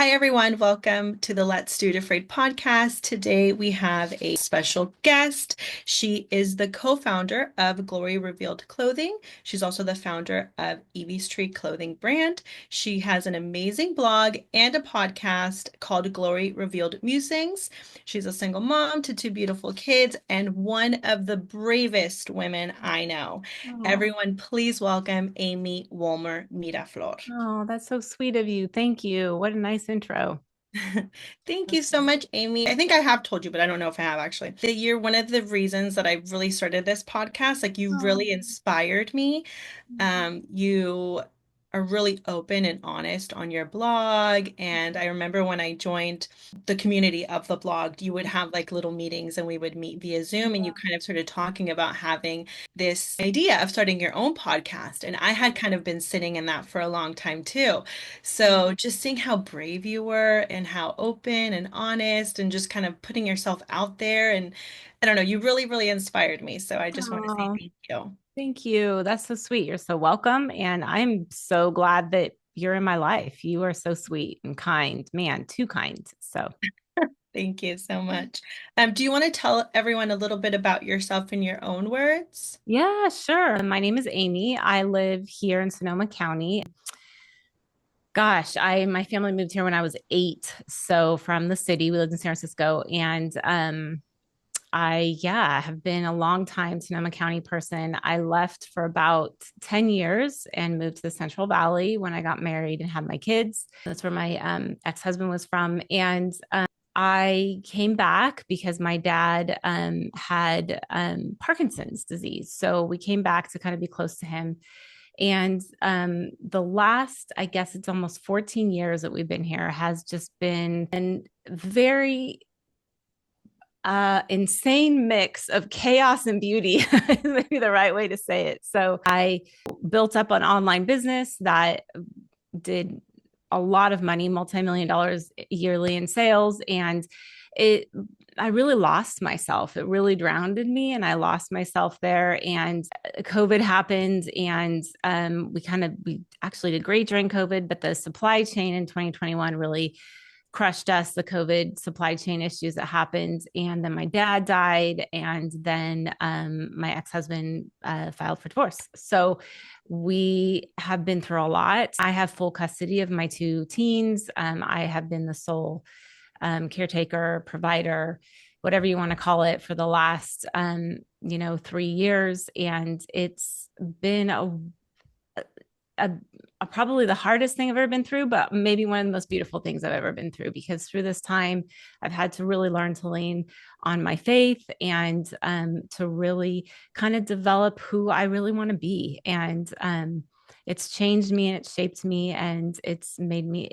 Hi, everyone. Welcome to the Let's Do It Afraid podcast. Today we have a special guest. She is the co-founder of Glory Revealed Clothing. She's also the founder of Evie's Tree Clothing brand. She has an amazing blog and a podcast called Glory Revealed Musings. She's a single mom to two beautiful kids and one of the bravest women I know. Oh, Everyone, please welcome Amy Miraflor. oh, that's so sweet of you. Thank you. What a nice intro. Thank So you so sweet. much, Amy. I think I have told you, but I don't know if I have actually. That you're one of the reasons that I really started this podcast. Like you Oh, really inspired me. You are really open and honest on your blog. And I remember when I joined the community of the blog, you would have like little meetings and we would meet via Zoom and you kind of started talking about having this idea of starting your own podcast. And I had kind of been sitting in that for a long time too. So just seeing how brave you were and how open and honest and just kind of putting yourself out there. And I don't know, you really, really inspired me. So I just want to say oh, thank you. thank you. That's so sweet. You're so welcome. And I'm so glad that you're in my life. You are so sweet and kind. Man, too kind. So, Thank you so much. Do you want to tell everyone a little bit about yourself in your own words? yeah, sure. My name is Amy. I live here in Sonoma County. Gosh, I my family moved here when I was 8. So from the city, we lived in San Francisco, and I have been a long time Sonoma County person. I left for about 10 years and moved to the Central Valley when I got married and had my kids. That's where my ex-husband was from. And I came back because my dad had Parkinson's disease. So we came back to kind of be close to him. And the last, I guess it's almost 14 years that we've been here, has just been a very insane mix of chaos and beauty is maybe the right way to say it. So I built up an online business that did a lot of money, multi-million dollars yearly in sales. And it, I really lost myself. It really drowned me and I lost myself there. And COVID happened and we actually did great during COVID, but the supply chain in 2021 really crushed us, the COVID supply chain issues that happened. And then my dad died. And then my ex husband filed for divorce. So we have been through a lot. I have full custody of my two teens. I have been the sole caretaker, provider, whatever you want to call it, for the last 3 years. And it's been a, probably the hardest thing I've ever been through, but maybe one of the most beautiful things I've ever been through, because through this time, I've had to really learn to lean on my faith and to really kind of develop who I really want to be. And it's changed me and it's shaped me and it's made me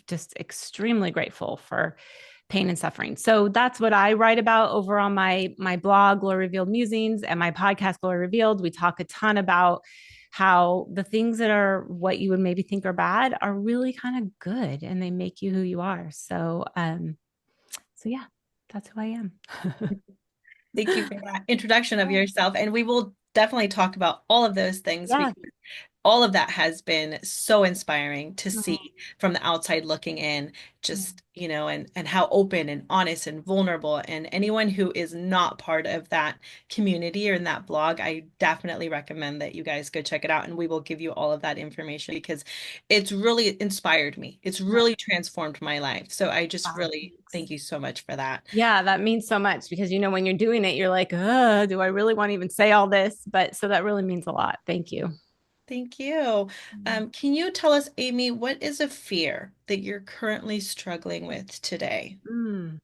just extremely grateful for pain and suffering. So that's what I write about over on my blog, Glory Revealed Musings, and my podcast, Glory Revealed. We talk a ton about how the things that are what you would maybe think are bad are really kind of good and they make you who you are. So yeah, that's who I am. Thank you for that introduction of yourself. And we will definitely talk about all of those things Yeah. because all of that has been so inspiring to see Oh, from the outside looking in, yeah. just, and how open and honest and vulnerable. And anyone who is not part of that community or in that blog, I definitely recommend that you guys go check it out. And we will give you all of that information because it's really inspired me. It's really transformed my life. So I just Wow, really thanks. thank you so much for that. Yeah, that means so much because when you're doing it, you're like, do I really want to even say all this? But so that really means a lot. Thank you. Thank you. Can you tell us, Amy, what is a fear that you're currently struggling with today? Mm.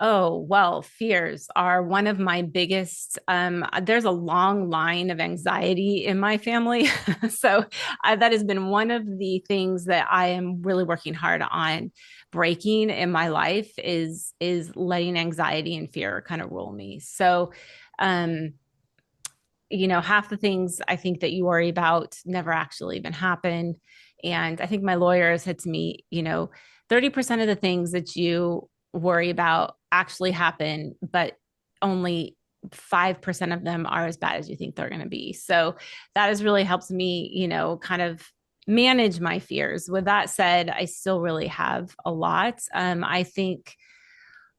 Oh, well, fears are one of my biggest. There's a long line of anxiety in my family. So that has been one of the things that I am really working hard on breaking in my life is letting anxiety and fear kind of rule me. So, um, half the things I think that you worry about never actually even happen. And I think my lawyer said to me, 30% of the things that you worry about actually happen, but only 5% of them are as bad as you think they're going to be. So that has really helped me, kind of manage my fears. With that said, I still really have a lot. I think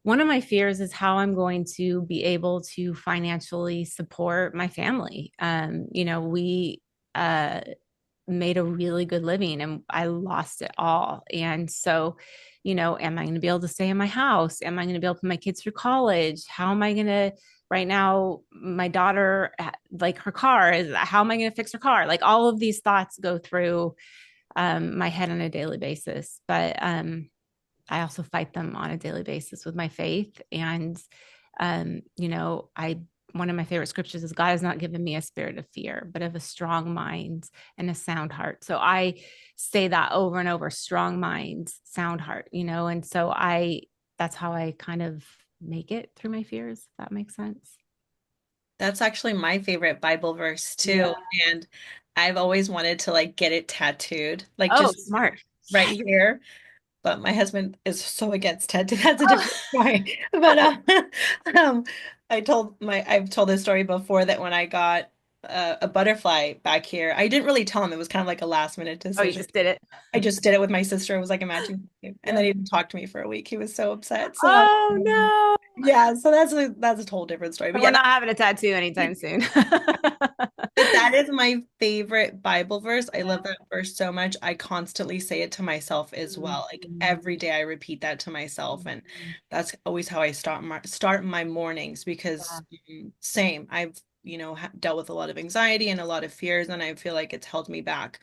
one of my fears is how I'm going to be able to financially support my family. We uh, made a really good living and I lost it all. And so, am I going to be able to stay in my house? Am I going to be able to put my kids through college? How am I going to, right now, my daughter, like her car is, how am I going to fix her car? Like all of these thoughts go through my head on a daily basis. But I also fight them on a daily basis with my faith. And, I, one of my favorite scriptures is God has not given me a spirit of fear, but of a strong mind and a sound heart. So I say that over and over, strong mind, sound heart, and so that's how I kind of make it through my fears. If that makes sense. That's actually my favorite Bible verse Yeah. too. And I've always wanted to like get it tattooed, like Oh, just smart. Yeah. right here. But my husband is so against tattoos. That's a Oh, different story. But um, I've told this story before that when I got a butterfly back here, I didn't really tell him. It was kind of like a last minute oh, you decision. just did it. I just did it with my sister. It was like a matching costume. And Yeah. then he didn't talk to me for a week. He was so upset. So Oh no. yeah, so that's a whole different story. But So we're yeah, not having a tattoo anytime soon. but that is my favorite Bible verse. I Yeah. love that verse so much. I constantly say it to myself as well. Like Mhm. every day I repeat that to myself, and Mhm. that's always how I start my mornings because Yeah. same. I've, dealt with a lot of anxiety and a lot of fears, and I feel like it's held me back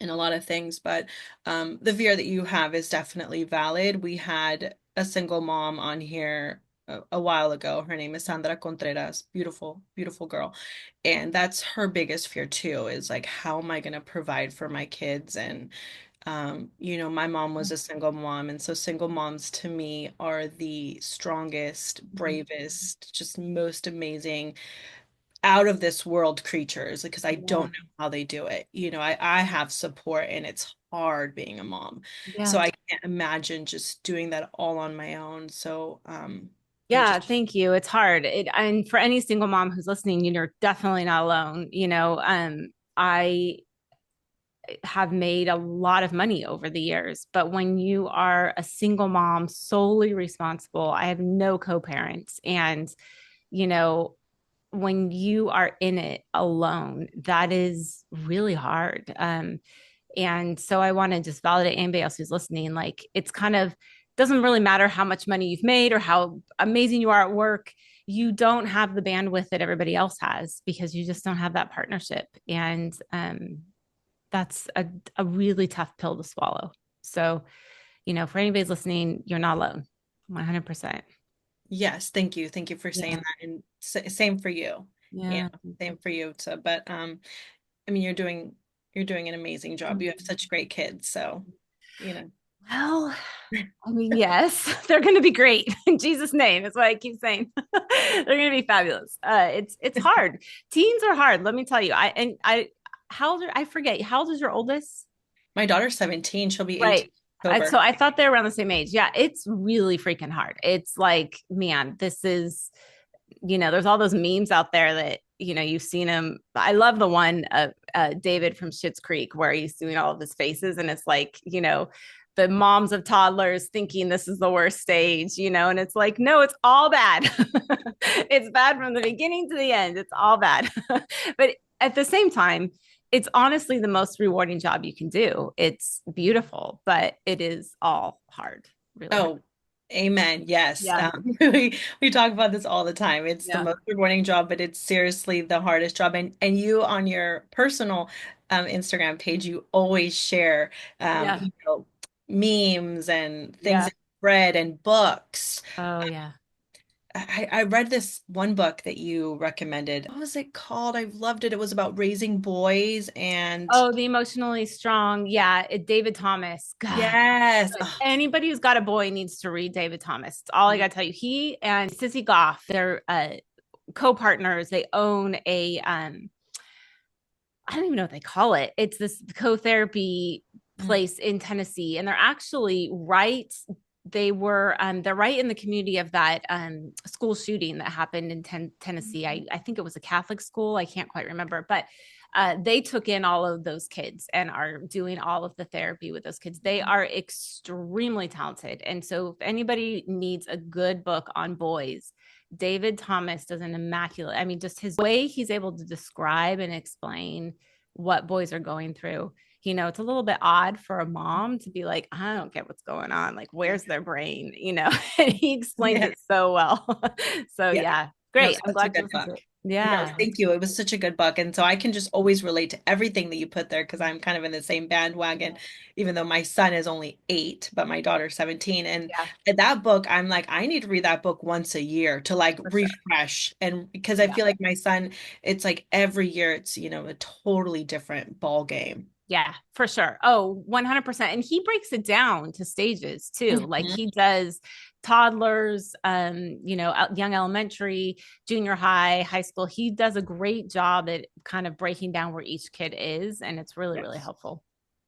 in a lot of things, but the fear that you have is definitely valid. We had a single mom on here a while ago. Her name is Sandra Contreras. Beautiful, beautiful girl. And that's her biggest fear too, is like, how am I going to provide for my kids? And, my mom was a single mom. And so single moms to me are the strongest, bravest, just most amazing out of this world creatures because I Yeah. don't know how they do it. I have support and it's hard being a mom. So Yeah. I can't imagine just doing that all on my own. So I Yeah, just thank you. It's hard. And for any single mom who's listening, you're definitely not alone. I have made a lot of money over the years, but when you are a single mom solely responsible, I have no co-parents. And, you know, when you are in it alone, that is really hard. And so I want to just validate anybody else who's listening. Like it's kind of doesn't really matter how much money you've made or how amazing you are at work. You don't have the bandwidth that everybody else has because you just don't have that partnership. And that's a really tough pill to swallow. So, for anybody's listening, you're not alone. 100%. yes, thank you. Thank you for saying Yeah. that. And same for you. Yeah, Yeah. same for you. So, but I mean you're doing an amazing job. You have such great kids, so you know. Well, I mean, yes, they're going to be great in Jesus' name. That's why I keep saying they're going to be fabulous. It's hard. Teens are hard. Let me tell you. How old are, I forget. How old is your oldest? My daughter's 17, she'll be 18 Right. So October. I thought they were around the same age. Yeah, it's really freaking hard. It's like, man, this is, there's all those memes out there that, you've seen him. I love the one of David from Schitt's Creek where he's doing all of his faces and it's like, the moms of toddlers thinking this is the worst stage, and it's like, no, it's all bad. It's bad from the beginning to the end. It's all bad. But at the same time, it's honestly the most rewarding job you can do. It's beautiful, but it is all hard, really hard. Oh, amen. Yes. Yeah. We talk about this all the time. It's the Yeah. most rewarding job, but it's seriously the hardest job. And you on your personal Instagram page, you always share Yeah. memes and things Yeah. that you've read and books. Oh, yeah. I read this one book that you recommended. What was it called? I loved it. It was about raising boys and Oh, the emotionally strong. Yeah. David Thomas. God. yes. Good. Oh, Anybody who's got a boy needs to read David Thomas. It's all I got to tell you. He and Sissy Goff, they're co-partners. They own a I don't even know what they call it. It's this co-therapy mm, place in Tennessee, and they're actually right. They're right in the community of that school shooting that happened in Tennessee. I think it was a Catholic school. I can't quite remember, but They took in all of those kids and are doing all of the therapy with those kids. They are extremely talented. And so if anybody needs a good book on boys, David Thomas does an immaculate, I mean, just his way he's able to describe and explain what boys are going through. It's a little bit odd for a mom to be like, I don't get what's going on. Like, Yeah. where's their brain? And he explains Yeah. it so well. So, Yeah. yeah, No, great. I'm such a glad you good listened book. to it. No, Yeah. thank you. It was such a good book. And so I can just always relate to everything that you put there because I'm kind of in the same bandwagon, even though my son is only 8, but my daughter's 17. And Yeah, that book, I'm like, I need to read that book once a year to like for sure. refresh. And because I Yeah. feel like my son, it's like every year it's, a totally different ball game. Yeah, for sure. Oh, 100%. And he breaks it down to stages too. Like Mhm. he does toddlers, young elementary, junior high, high school. He does a great job at kind of breaking down where each kid is. And it's really, really Yes. helpful.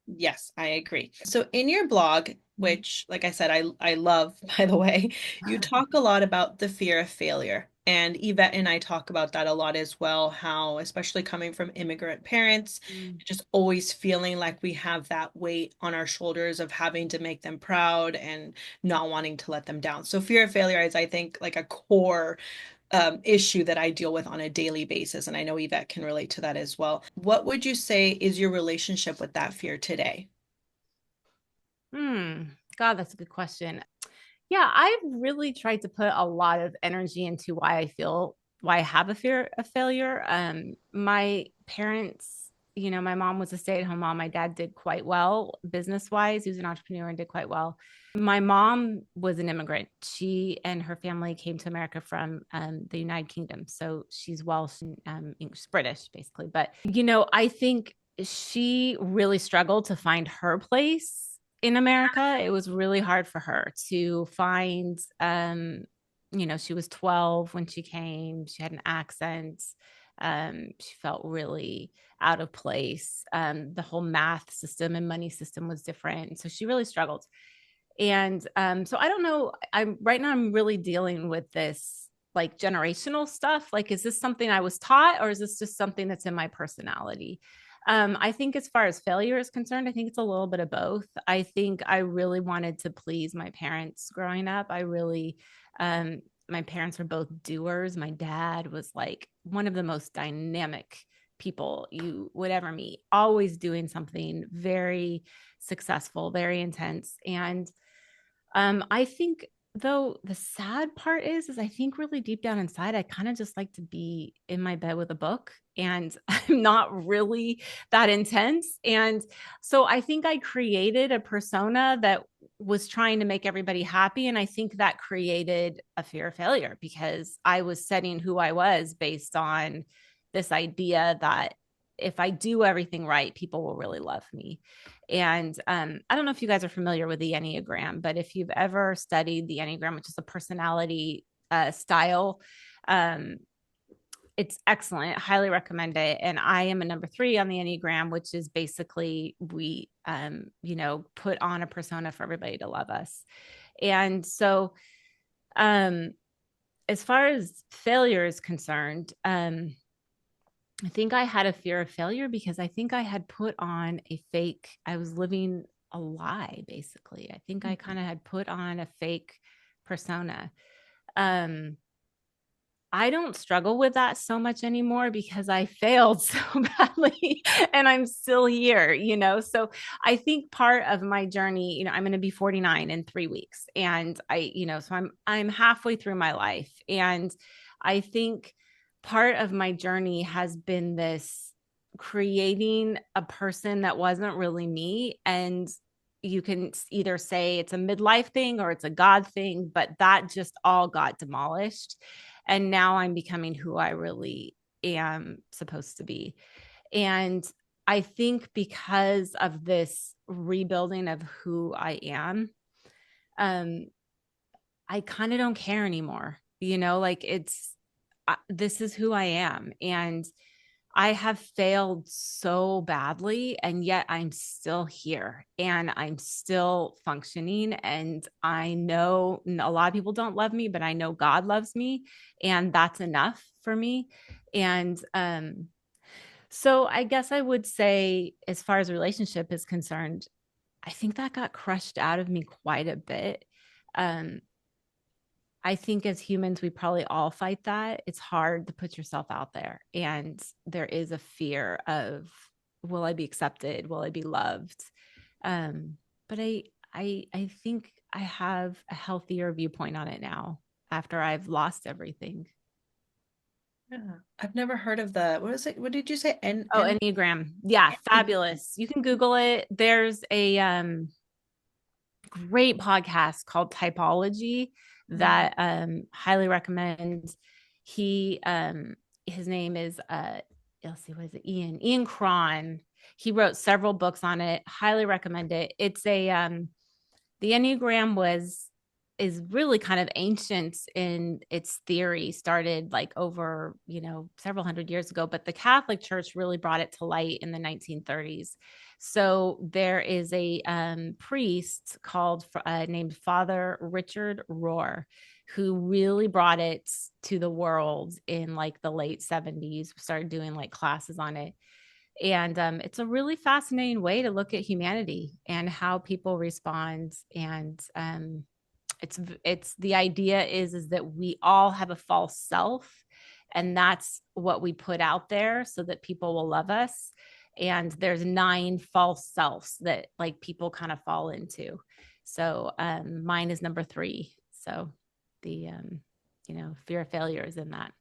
Yes, I agree. So in your blog, which like I said, I love, by the way, you talk a lot about the fear of failure. And Yvette and I talk about that a lot as well, how especially coming from immigrant parents, Mm. just always feeling like we have that weight on our shoulders of having to make them proud and not wanting to let them down. So fear of failure is, I think, like a core issue that I deal with on a daily basis. And I know Yvette can relate to that as well. What would you say is your relationship with that fear today? Hmm. God, that's a good question. Yeah, I've really tried to put a lot of energy into why I have a fear of failure. My parents, my mom was a stay-at-home mom. My dad did quite well business-wise. He was an entrepreneur and did quite well. My mom was an immigrant. She and her family came to America from the United Kingdom. So she's Welsh and English, British, basically. But, I think she really struggled to find her place in America. It was really hard for her to find, she was 12 when she came. She had an accent. She felt really out of place. The whole math system and money system was different. So she really struggled. And so I don't know. I'm really dealing with this like generational stuff. Like, is this something I was taught, or is this just something that's in my personality? I think as far as failure is concerned, I think it's a little bit of both. I think I really wanted to please my parents growing up. My parents were both doers. My dad was like one of the most dynamic people you would ever meet, always doing something very successful, very intense. And I think though the sad part is I think really deep down inside, I kind of just like to be in my bed with a book, and I'm not really that intense. And so I think I created a persona that was trying to make everybody happy. And I think that created a fear of failure because I was setting who I was based on this idea that if I do everything right, people will really love me. And I don't know if you guys are familiar with the Enneagram, but if you've ever studied the Enneagram, which is a personality style, um, it's excellent. Highly recommend it. And I am a number 3 on the Enneagram, which is basically we, put on a persona for everybody to love us. And so, um, as far as failure is concerned, I think I had a fear of failure because I think I had put on a fake, I was living a lie, basically. I think I kind of had put on a fake persona. Um, I don't struggle with that so much anymore because I failed so badly and I'm still here. So I think part of my journey, I'm going to be 49 in 3 weeks, and so I'm halfway through my life, and I think part of my journey has been this creating a person that wasn't really me. And you can either say it's a midlife thing or it's a God thing, but that just all got demolished. And now I'm becoming who I really am supposed to be. And I think because of this rebuilding of who I am, um, I kind of don't care anymore. Like this is who I am. And I have failed so badly, and yet I'm still here and I'm still functioning. And I know a lot of people don't love me, but I know God loves me, and that's enough for me. And So I guess I would say, as far as relationship is concerned, I think that got crushed out of me quite a bit. Um, I think as humans, we probably all fight that. It's hard to put yourself out there. And there is a fear of, will I be accepted? Will I be loved? Um, but I think I have a healthier viewpoint on it now after I've lost everything. Yeah. I've never heard of the, what is it? What did you say? Oh, Enneagram. Yeah, fabulous. You can Google it. There's a great podcast called Typology that highly recommend. He his name is let's see, what is it? Ian Cron. He wrote several books on it. Highly recommend it. It's a the Enneagram was is really kind of ancient in its theory, started like over, several hundred years ago, but the Catholic Church really brought it to light in the 1930s. So there is a priest called named Father Richard Rohr, who really brought it to the world in like the late 70s, started doing like classes on it. And it's a really fascinating way to look at humanity and how people respond. And it's the idea is that we all have a false self, and that's what we put out there so that people will love us. And there's 9 false selves that like people kind of fall into. So mine is number 3. So the fear of failure is in that.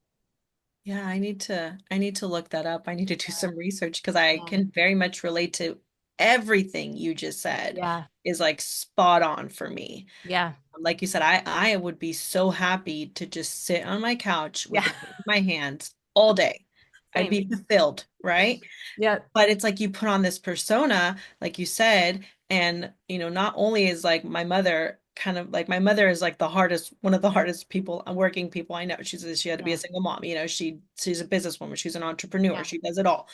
Yeah, I need to look that up. I need to do some research because I Yeah. can very much relate to everything you just said Yeah. is like spot on for me. Yeah. Like you said, I would be so happy to just sit on my couch with Yeah. a book in my hands all day. I'd Same. be fulfilled, right? Yeah. But it's like you put on this persona, like you said, and not only is like my mother kind of like my mother is like the hardest, one of the hardest people, working people I know. She had to be a Yeah. single mom, she's a businesswoman, she's an entrepreneur, Yeah. she does it all.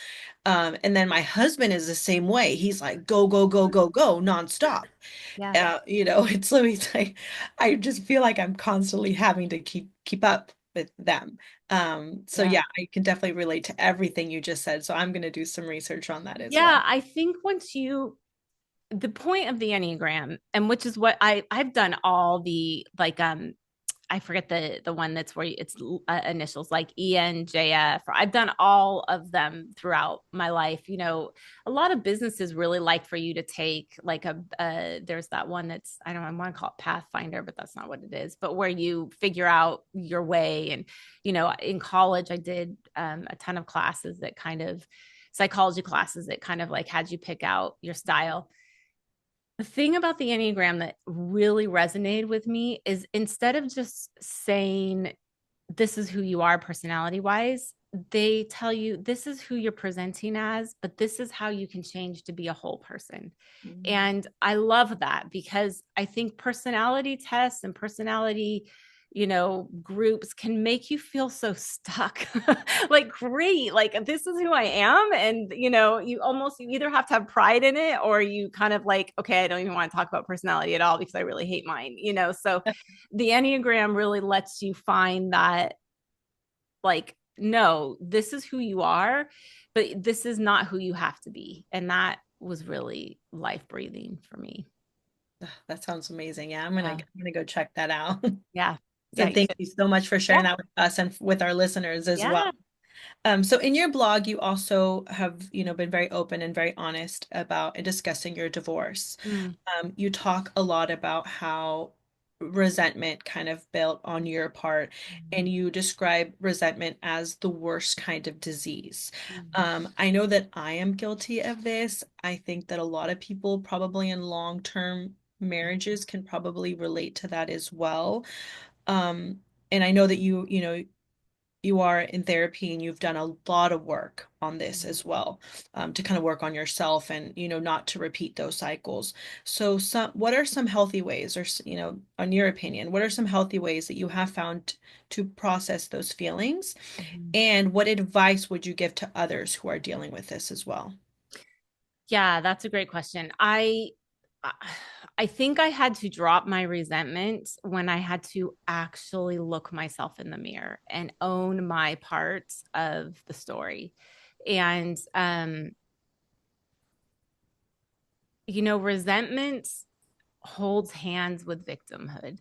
And then my husband is the same way. He's like go, go, go, go, go, nonstop. Yeah. It's like I just feel like I'm constantly having to keep up with them. So Yeah. yeah, I can definitely relate to everything you just said. So I'm going to do some research on that as Yeah. well. I think once you the point of the Enneagram, and which is what I've done all the like I forget the one that's where it's initials like ENJF. I've done all of them throughout my life. A lot of businesses really like for you to take like there's that one that's, I want to call it Pathfinder, but that's not what it is. But where you figure out your way. And in college, I did a ton of classes that kind of psychology classes that kind of like had you pick out your style. The thing about the Enneagram that really resonated with me is, instead of just saying, this is who you are personality wise, they tell you this is who you're presenting as, but this is how you can change to be a whole person. Mhm. And I love that, because I think personality tests and personality, groups can make you feel so stuck. Like, great, like this is who I am. And you either have to have pride in it, or you kind of like, okay, I don't even want to talk about personality at all because I really hate mine. So the Enneagram really lets you find that, like, no, this is who you are, but this is not who you have to be. And that was really life breathing for me. That sounds amazing. Yeah, I'm Yeah. gonna go check that out. Yeah. So Yeah. You thank should. you so much for Yeah. sharing that with us and with our listeners as well. Yeah. So in your blog, you also have, been very open and very honest about and discussing your divorce. Mm. You talk a lot about how resentment kind of built on your part, and Mhm. you describe resentment as the worst kind of disease. Mhm. I know that I am guilty of this. I think that a lot of people probably in long-term marriages can probably relate to that as well. Um, and I know that you are in therapy and you've done a lot of work on this Mhm. as well, to kind of work on yourself and not to repeat those cycles. So what are some healthy ways, or in your opinion, what are some healthy ways that you have found to process those feelings, Mhm. and what advice would you give to others who are dealing with this as well? Yeah, that's a great question. I think I had to drop my resentment when I had to actually look myself in the mirror and own my parts of the story. And resentment holds hands with victimhood.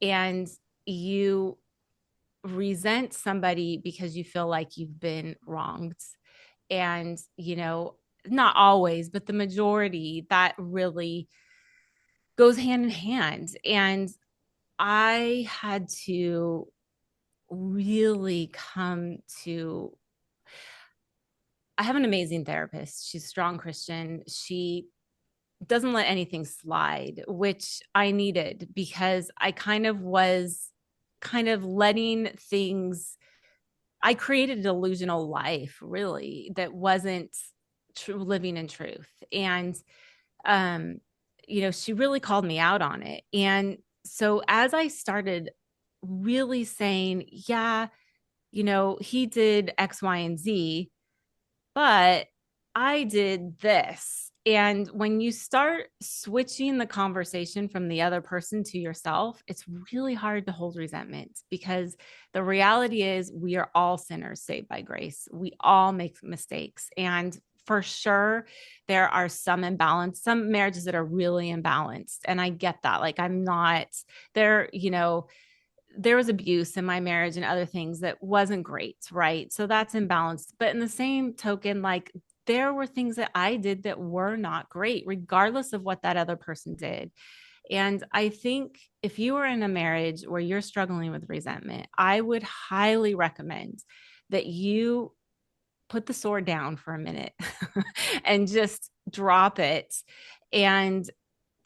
And you resent somebody because you feel like you've been wronged. And, not always, but the majority, that really goes hand in hand. And I had to really come to, I have an amazing therapist. She's a strong Christian. She doesn't let anything slide, which I needed because I kind of letting things, I created a delusional life really that wasn't living in truth. And, um, she really called me out on it. And so as I started really saying, yeah, he did X, Y, and Z, but I did this. And when you start switching the conversation from the other person to yourself, it's really hard to hold resentment because the reality is we are all sinners saved by grace. We all make mistakes. And for sure, there are some marriages that are really imbalanced. And I get that. Like, I'm not there, there was abuse in my marriage and other things that wasn't great, right? So that's imbalanced. But in the same token, like there were things that I did that were not great, regardless of what that other person did. And I think if you are in a marriage where you're struggling with resentment, I would highly recommend that you put the sword down for a minute and just drop it and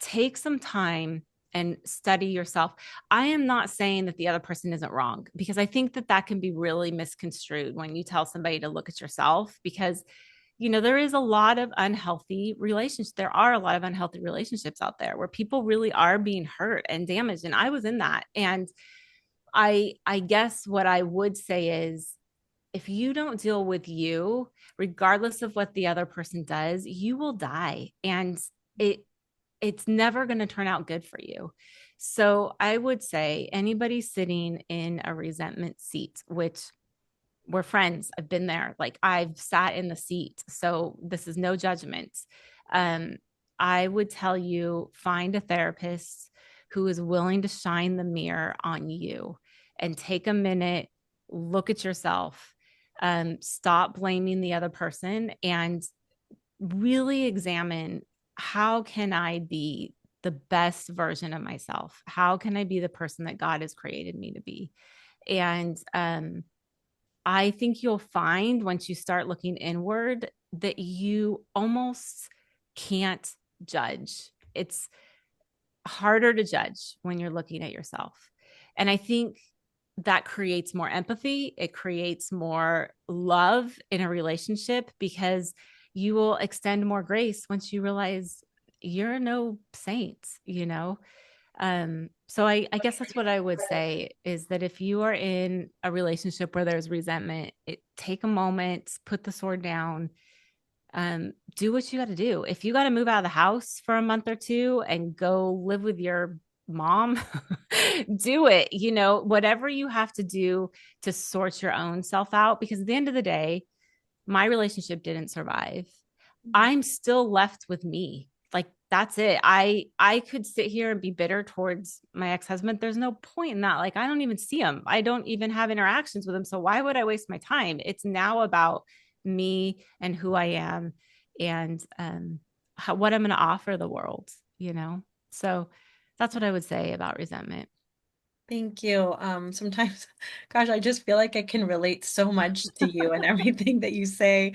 take some time and study yourself. I am not saying that the other person isn't wrong because I think that that can be really misconstrued when you tell somebody to look at yourself because there is a lot of unhealthy relationships. There are a lot of unhealthy relationships out there where people really are being hurt and damaged, and I was in that. And I guess what I would say is if you don't deal with you, regardless of what the other person does, you will die. And it it's never going to turn out good for you. So I would say anybody sitting in a resentment seat, which we're friends, I've been there, like I've sat in the seat. So this is no judgment. Um, I would tell you find a therapist who is willing to shine the mirror on you and take a minute, look at yourself, stop blaming the other person, and really examine how can I be the best version of myself? How can I be the person that God has created me to be? And I think you'll find once you start looking inward that you almost can't judge. It's harder to judge when you're looking at yourself. And I think that creates more empathy. It creates more love in a relationship because you will extend more grace once you realize you're no saint. So I guess that's what I would say is that if you are in a relationship where there's resentment, take a moment, put the sword down, do what you got to do. If you got to move out of the house for a month or two and go live with your mom, do it. Whatever you have to do to sort your own self out, because at the end of the day, my relationship didn't survive. I'm still left with me. Like that's it. I could sit here and be bitter towards my ex-husband. There's no point in that. Like I don't even see him. I don't even have interactions with him. So why would I waste my time? It's now about me and who I am and what I'm going to offer the world. So that's what I would say about resentment. Thank you. Sometimes, gosh, I just feel like I can relate so much to you and everything that you say.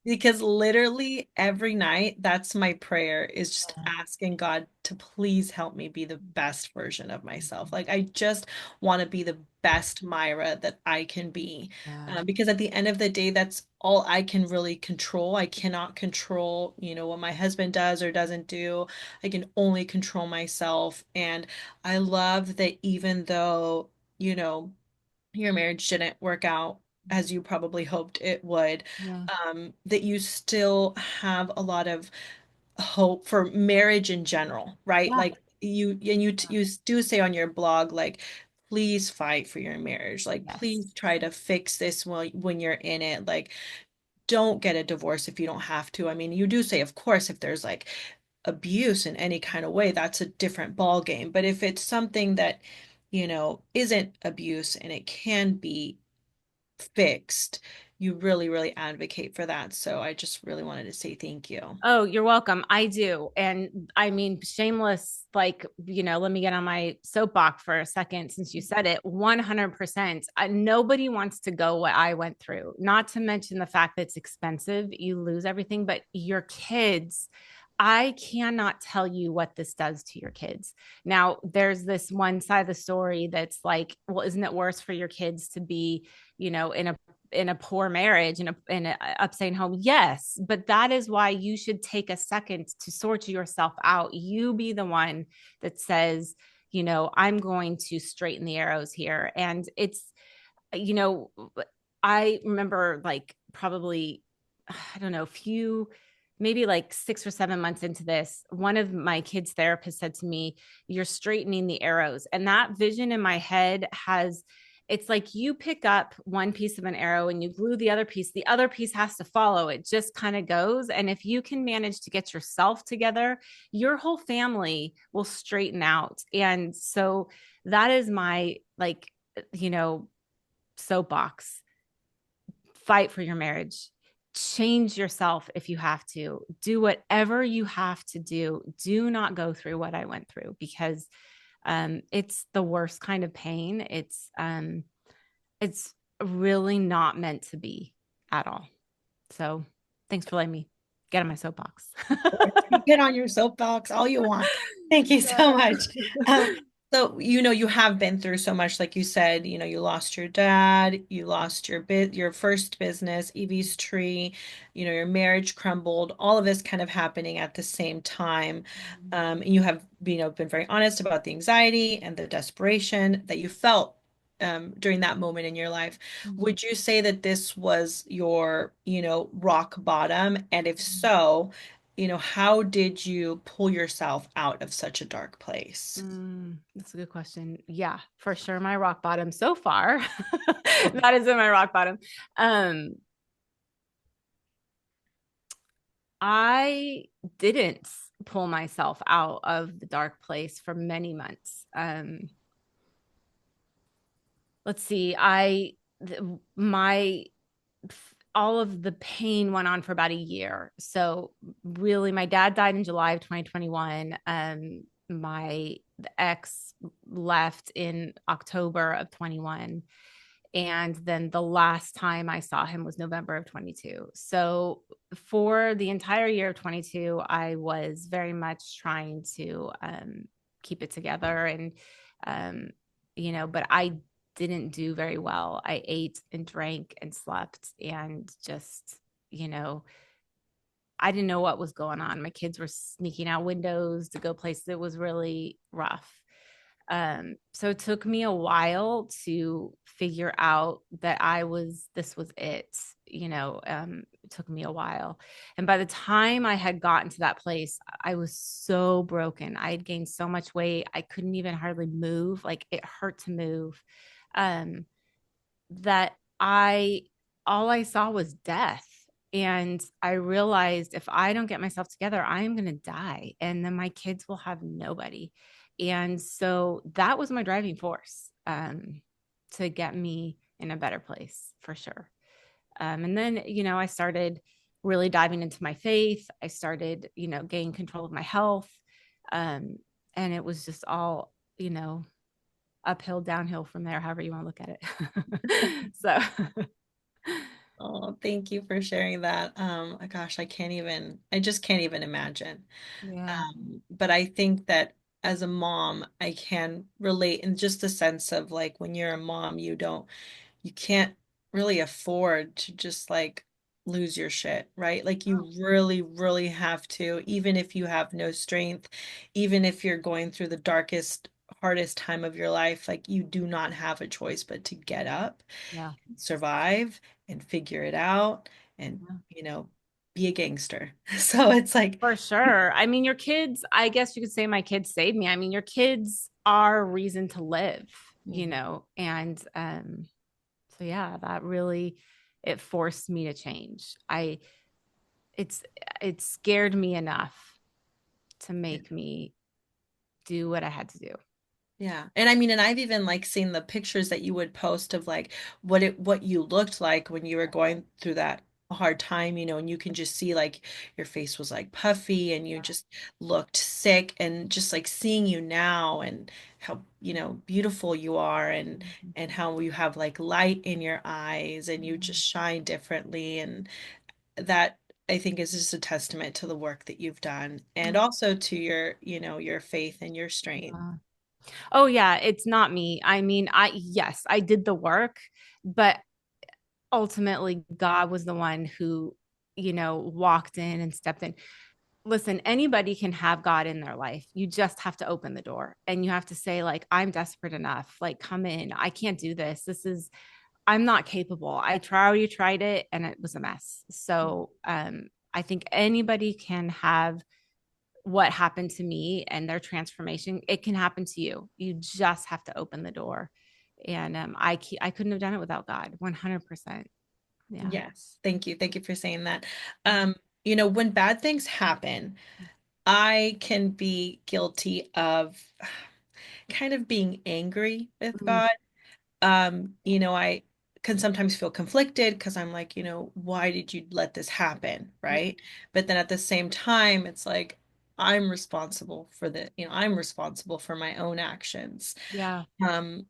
Because literally every night, that's my prayer is just asking God to please help me be the best version of myself. Like, I just want to be the best Myra that I can be. Yeah. Because at the end of the day, that's all I can really control. I cannot control, what my husband does or doesn't do. I can only control myself. And I love that even though, your marriage didn't work out as you probably hoped it would, Yeah. that you still have a lot of hope for marriage in general, right? Yeah. Like you do say on your blog, like, please fight for your marriage. Like, Yes. please try to fix this when you're in it. Like, don't get a divorce if you don't have to. I mean, you do say, of course, if there's like abuse in any kind of way, that's a different ball game. But if it's something that, isn't abuse and it can be fixed, you really, really advocate for that. So I just really wanted to say thank you. Oh, you're welcome. I do. And I mean, shameless, like, let me get on my soapbox for a second since you said it. 100%. Nobody wants to go what I went through, not to mention the fact that it's expensive. You lose everything, but your kids, I cannot tell you what this does to your kids. Now, there's this one side of the story that's like, well, isn't it worse for your kids to be, in a poor marriage, in a upstaying home? Yes, but that is why you should take a second to sort yourself out. You be the one that says, I'm going to straighten the arrows here. And it's, you know I remember, like, probably, I don't know, maybe like 6 or 7 months into this, one of my kids' therapists said to me, "You're straightening the arrows." And that vision in my head has, it's like you pick up one piece of an arrow and you glue the other piece has to follow. It just kind of goes. And if you can manage to get yourself together, your whole family will straighten out. And so that is my, like, you know, soapbox. Fight for your marriage. Change yourself if you have to. Do whatever you have to do. Do not go through what I went through, because it's the worst kind of pain. It's really not meant to be at all. So thanks for letting me get on my soapbox. You get on your soapbox all you want. Thank you so much. So, you have been through so much, like you said, you lost your dad, you lost your first business, Evie's Tree, your marriage crumbled, all of this kind of happening at the same time. And you have, been very honest about the anxiety and the desperation that you felt during that moment in your life. Would you say that this was your, rock bottom? And if so, how did you pull yourself out of such a dark place? That's a good question. Yeah, for sure. My rock bottom so far. That is in my rock bottom. Um, I didn't pull myself out of the dark place for many months. Let's see. My all of the pain went on for about a year. So really, my dad died in July of 2021. My ex left in October of 21. And then the last time I saw him was November of 22. So for the entire year of 22, I was very much trying to keep it together. And, but I didn't do very well. I ate and drank and slept and just, you know, I didn't know what was going on. My kids were sneaking out windows to go places. It was really rough. So it took me a while to figure out that this was it. It took me a while. And by the time I had gotten to that place, I was so broken. I had gained so much weight. I couldn't even hardly move. Like, it hurt to move. Um, that all I saw was death. And I realized, if I don't get myself together, I am going to die. And then my kids will have nobody. And so that was my driving force, to get me in a better place, for sure. And then, I started really diving into my faith. I started, gaining control of my health. And it was just all, uphill, downhill from there, however you want to look at it. So, Oh, thank you for sharing that. Gosh, I just can't even imagine. yeah. But I think that as a mom, I can relate in just the sense of, like, when you're a mom, you can't really afford to just like lose your shit, right? Like, Oh, you really, really have to, even if you have no strength, even if you're going through the darkest, hardest time of your life, like, you do not have a choice but to get up, yeah. survive, and figure it out, and, Yeah. be a gangster. So it's like, For sure. I mean, your kids, I guess you could say my kids saved me. I mean, your kids are reason to live, Mhm. and so yeah, that really. it forced me to change. It's, it scared me enough to Yeah. make me do what I had to do. Yeah. And I mean, and I've even like seen the pictures that you would post of like what you looked like when you were going through that hard time, and you can just see like your face was like puffy and you just looked sick, and just like seeing you now and how, beautiful you are, and how you have like light in your eyes and you just shine differently, and that I think is just a testament to the work that you've done and also to your, your faith and your strength. Yeah. Oh yeah, it's not me. I mean, yes, I did the work, but ultimately God was the one who, walked in and stepped in. Listen, anybody can have God in their life. You just have to open the door and you have to say like, I'm desperate enough. Like, come in. I can't do this. I'm not capable. You tried it and it was a mess. So, I think anybody can have what happened to me and their transformation. It can happen to you. You just have to open the door. And I couldn't have done it without God. 100%. Yeah. Yes, thank you. Thank you for saying that. When bad things happen, I can be guilty of kind of being angry with Mm, God. I can sometimes feel conflicted because I'm like, why did you let this happen? Right. But then at the same time, it's like, I'm responsible for my own actions. yeah.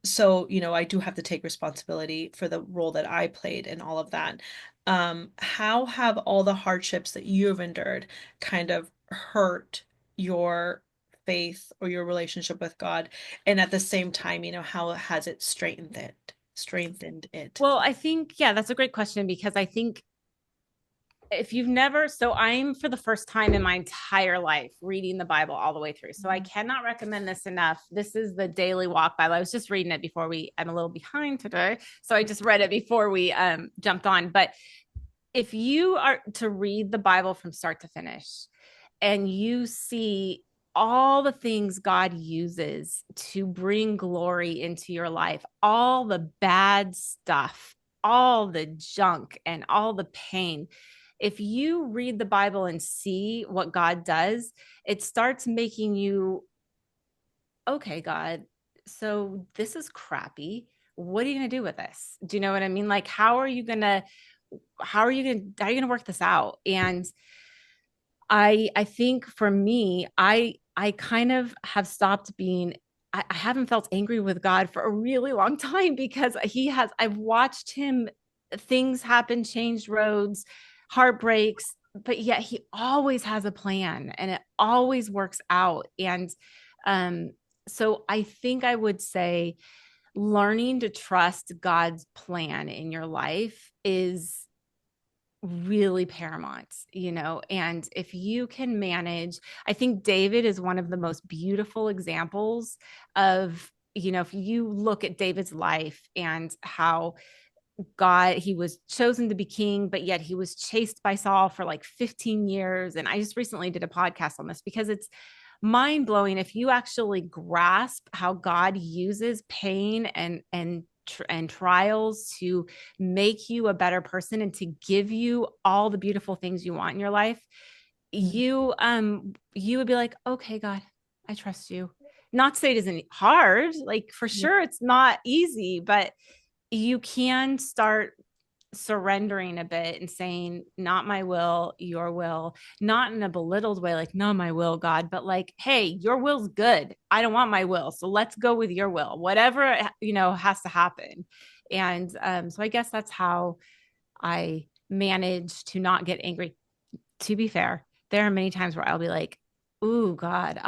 So, I do have to take responsibility for the role that I played in all of that. How have all the hardships that you've endured kind of hurt your faith or your relationship with God? And at the same time, how has it strengthened it? Well, I think, yeah, that's a great question because I think if you've never, so I'm for the first time in my entire life reading the Bible all the way through. So I cannot recommend this enough. This is the Daily Walk Bible. I was just reading it I'm a little behind today. So I just read it before we jumped on. But if you are to read the Bible from start to finish and you see all the things God uses to bring glory into your life, all the bad stuff, all the junk, and all the pain. If you read the Bible and see what God does, it starts making you, okay, God, so this is crappy. What are you going to do with this? Do you know what I mean? Like, how are you going to work this out? And I think for me, I kind of have stopped being, I haven't felt angry with God for a really long time because I've watched him, things happen, changed roads, heartbreaks, but yet he always has a plan and it always works out. And um, so I think I would say learning to trust God's plan in your life is really paramount, and if you can manage, I think David is one of the most beautiful examples of, if you look at David's life and how he was chosen to be king, but yet he was chased by Saul for like 15 years. And I just recently did a podcast on this because it's mind blowing if you actually grasp how God uses pain and trials to make you a better person and to give you all the beautiful things you want in your life. You would be like, okay, God, I trust you. Not to say it isn't hard, like for Yeah. sure it's not easy, but you can start surrendering a bit and saying, not my will, your will, not in a belittled way, like, not my will, God, but like, hey, your will's good. I don't want my will. So let's go with your will, whatever, has to happen. And so I guess that's how I manage to not get angry. To be fair, there are many times where I'll be like, ooh, God,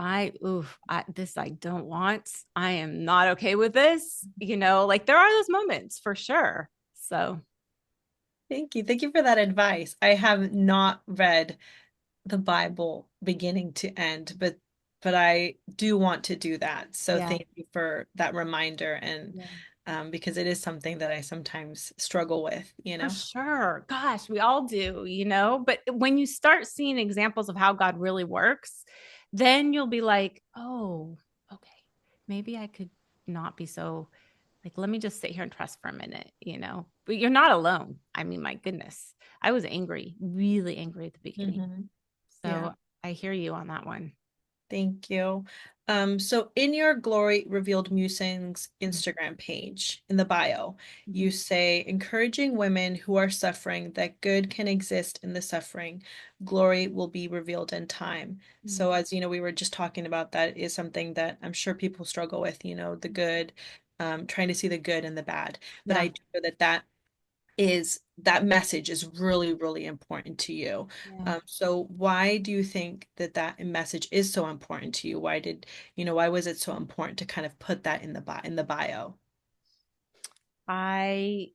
this I don't want. I am not okay with this. Like there are those moments for sure. So Thank you. Thank you for that advice. I have not read the Bible beginning to end, but I do want to do that. So yeah. thank you for that reminder, and Yeah. because it is something that I sometimes struggle with. For sure. Gosh, we all do, but when you start seeing examples of how God really works, then you'll be like, oh, okay, maybe I could not be so, like, let me just sit here and trust for a minute. But you're not alone. I mean, my goodness. I was angry, really angry at the beginning. Hmm. Yeah. So I hear you on that one. Thank you. So in your Glory Revealed Musings Instagram page, in the bio, you Mhm. say, encouraging women who are suffering that good can exist in the suffering. Glory will be revealed in time. Mhm. So as you know, we were just talking about that is something that I'm sure people struggle with, the good, trying to see the good and the bad. But I Yeah. do know that message is really, really important to you. Yeah. So why do you think that message is so important to you? Why was it so important to kind of put that in the bio? I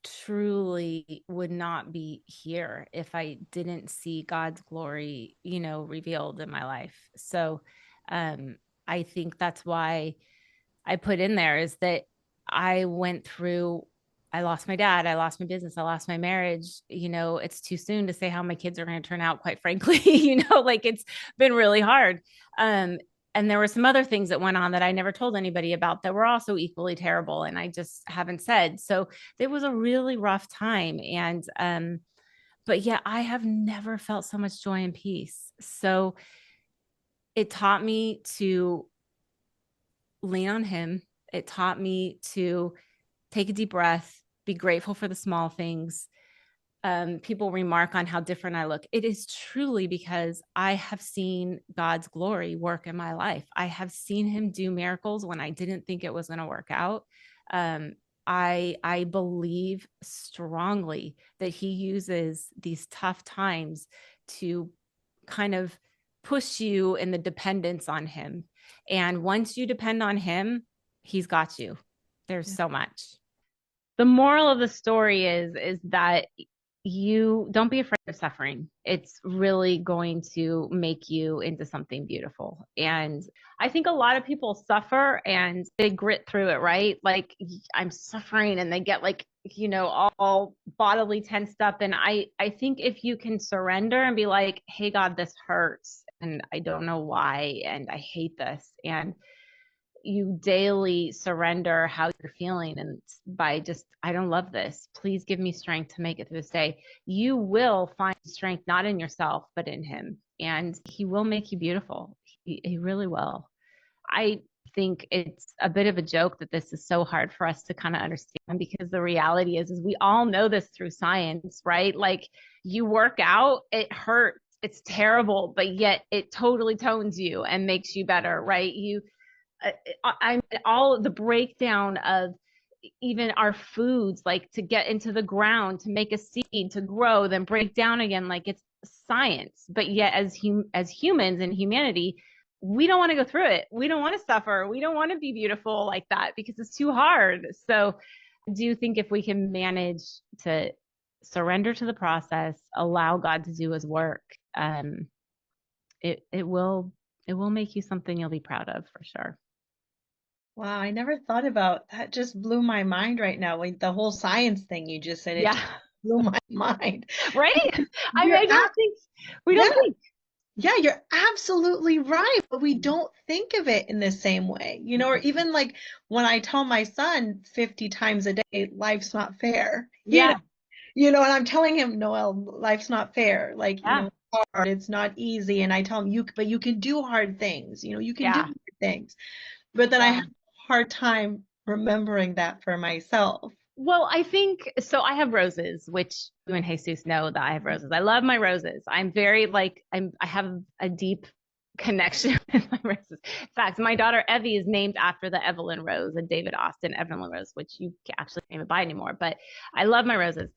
truly would not be here if I didn't see God's glory, revealed in my life. So um I think that's why I put in there is that I went through, I lost my dad, I lost my business, I lost my marriage. It's too soon to say how my kids are going to turn out, quite frankly. Like it's been really hard. Um, and there were some other things that went on that I never told anybody about that were also equally terrible. And I just haven't said. So it was a really rough time. But yeah, I have never felt so much joy and peace. So it taught me to lean on him. It taught me to take a deep breath, be grateful for the small things. People remark on how different I look. It is truly because I have seen God's glory work in my life. I have seen him do miracles when I didn't think it was going to work out. Um, I believe strongly that he uses these tough times to kind of push you in the dependence on him. And once you depend on him, he's got you. There's Yeah. so much. The moral of the story is that you don't be afraid of suffering. It's really going to make you into something beautiful. And I think a lot of people suffer and they grit through it, right? Like I'm suffering and they get like, all bodily tensed up. And I think if you can surrender and be like, hey, God, this hurts and I don't know why. And I hate this. And you daily surrender how you're feeling and by just I don't love this, please give me strength to make it through this day, you will find strength not in yourself but in him, and he will make you beautiful. He really will. I think it's a bit of a joke that this is so hard for us to kind of understand, because the reality is we all know this through science, right? Like you work out, it hurts, it's terrible, but yet it totally tones you and makes you better, right? I'm all the breakdown of even our foods, like to get into the ground, to make a seed, to grow, then break down again, like it's science. But yet, as humans and humanity, we don't want to go through it. We don't want to suffer. We don't want to be beautiful like that because it's too hard. So, I do think if we can manage to surrender to the process, allow God to do His work, it will make you something you'll be proud of for sure. Wow, I never thought about that. Just blew my mind right now. Like the whole science thing you just said, it Yeah. just blew my mind. Right? I mean, You're I don't think we yeah, don't think. yeah, you're absolutely right, but we don't think of it in the same way, or even like when I tell my son 50 times a day, life's not fair, Yeah, and I'm telling him, Noel, life's not fair. Like, yeah, it's hard, it's not easy. And I tell him, but you can do hard things, you can do yeah, hard things. But then I yeah. have a hard time remembering that for myself. Well, I think so. I have roses, which you and Jesus know that I have roses. I love my roses. I'm very like I have a deep connection with my roses. In fact, my daughter Evie is named after the Evelyn Rose, and David Austin Evelyn Rose, which you actually can't even buy anymore. But I love my roses.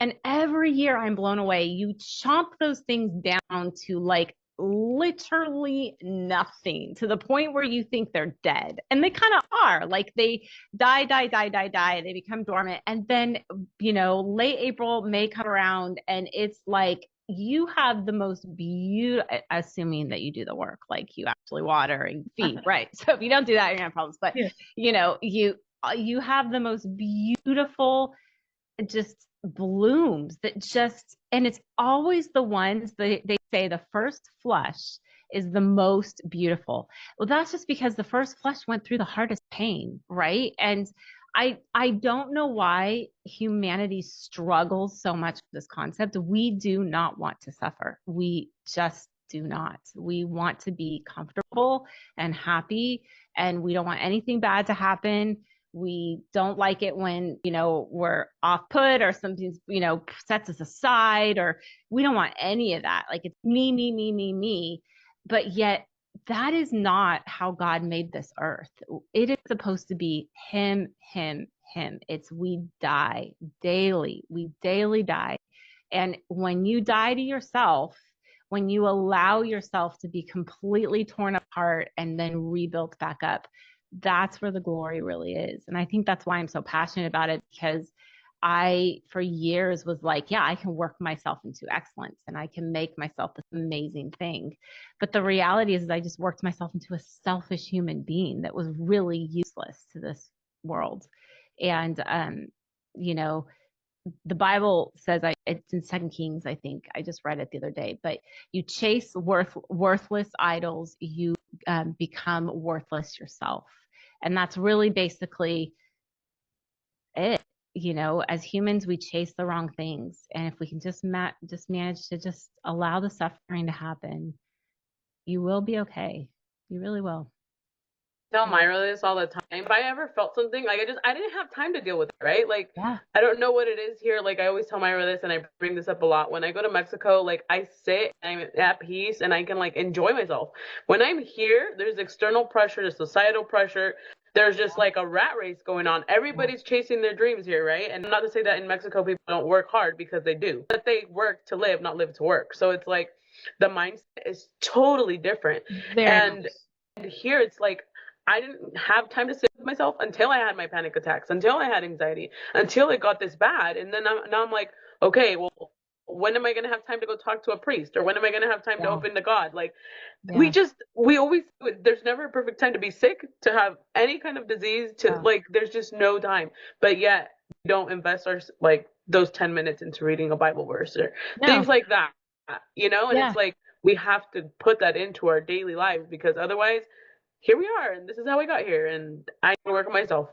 And every year I'm blown away. You chomp those things down to like literally nothing, to the point where you think they're dead. And they kind of are. Like they die, die, die, die, die. They become dormant. And then, late April, May come around, and it's like you have the most beautiful, assuming that you do the work, like you actually water and feed, right? So if you don't do that, you're gonna have problems. But Yeah. you have the most beautiful just blooms that just, and it's always the ones that they say the first flush is the most beautiful. Well, that's just because the first flush went through the hardest pain, right? And I don't know why humanity struggles so much with this concept. We do not want to suffer. We just do not. We want to be comfortable and happy, and we don't want anything bad to happen. We don't like it when, we're off put or something, sets us aside, or we don't want any of that. Like, it's me, me, me, me, me. But yet, that is not how God made this earth. It is supposed to be him, him, him. It's we die daily. We daily die. And when you die to yourself, when you allow yourself to be completely torn apart and then rebuilt back up, that's where the glory really is. And I think that's why I'm so passionate about it, because I, for years, was like, yeah, I can work myself into excellence and I can make myself this amazing thing. But the reality is, I just worked myself into a selfish human being that was really useless to this world. And, you know, the Bible says, it's in Second Kings, I think. I just read it the other day. But you chase worthless idols, you become worthless yourself. And that's really basically it. As humans, we chase the wrong things, and if we can just manage to just allow the suffering to happen, you will be okay. You really will. Tell Myra this all the time. If I ever felt something, like I didn't have time to deal with it, right? Like, Yeah. I don't know what it is here. Like, I always tell Myra this, and I bring this up a lot. When I go to Mexico, like, I sit and I'm at peace and I can like enjoy myself. When I'm here, there's external pressure, there's societal pressure. There's just like a rat race going on. Everybody's chasing their dreams here, right? And not to say that in Mexico people don't work hard, because they do, but they work to live, not live to work. So it's like the mindset is totally different. Very And much. here it's like I didn't have time to sit with myself until I had my panic attacks, until I had anxiety, until it got this bad. And then now I'm like, okay, well, when am I going to have time to go talk to a priest? Or when am I going to have time to Yeah. open to God? Like, Yeah. we always, there's never a perfect time to be sick, to have any kind of disease, to Yeah. like, there's just no time. But yet, we don't invest our, like, those 10 minutes into reading a Bible verse or No. things like that, And Yeah. it's like, we have to put that into our daily lives, because otherwise, here we are, and this is how we got here, and I can work on myself.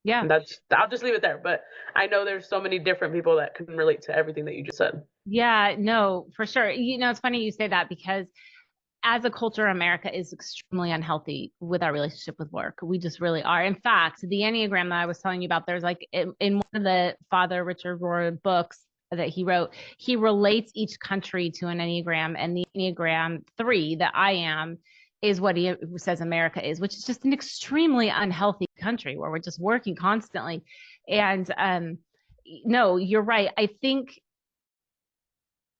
Yeah. And I'll just leave it there. But I know there's so many different people that can relate to everything that you just said. Yeah. No, for sure. It's funny you say that, because as a culture, America is extremely unhealthy with our relationship with work. We just really are. In fact, the Enneagram that I was telling you about, there's like in one of the Father Richard Rohr books that he wrote, he relates each country to an Enneagram, and the Enneagram 3 that I am is what he says America is, which is just an extremely unhealthy country where we're just working constantly. And no, you're right. I think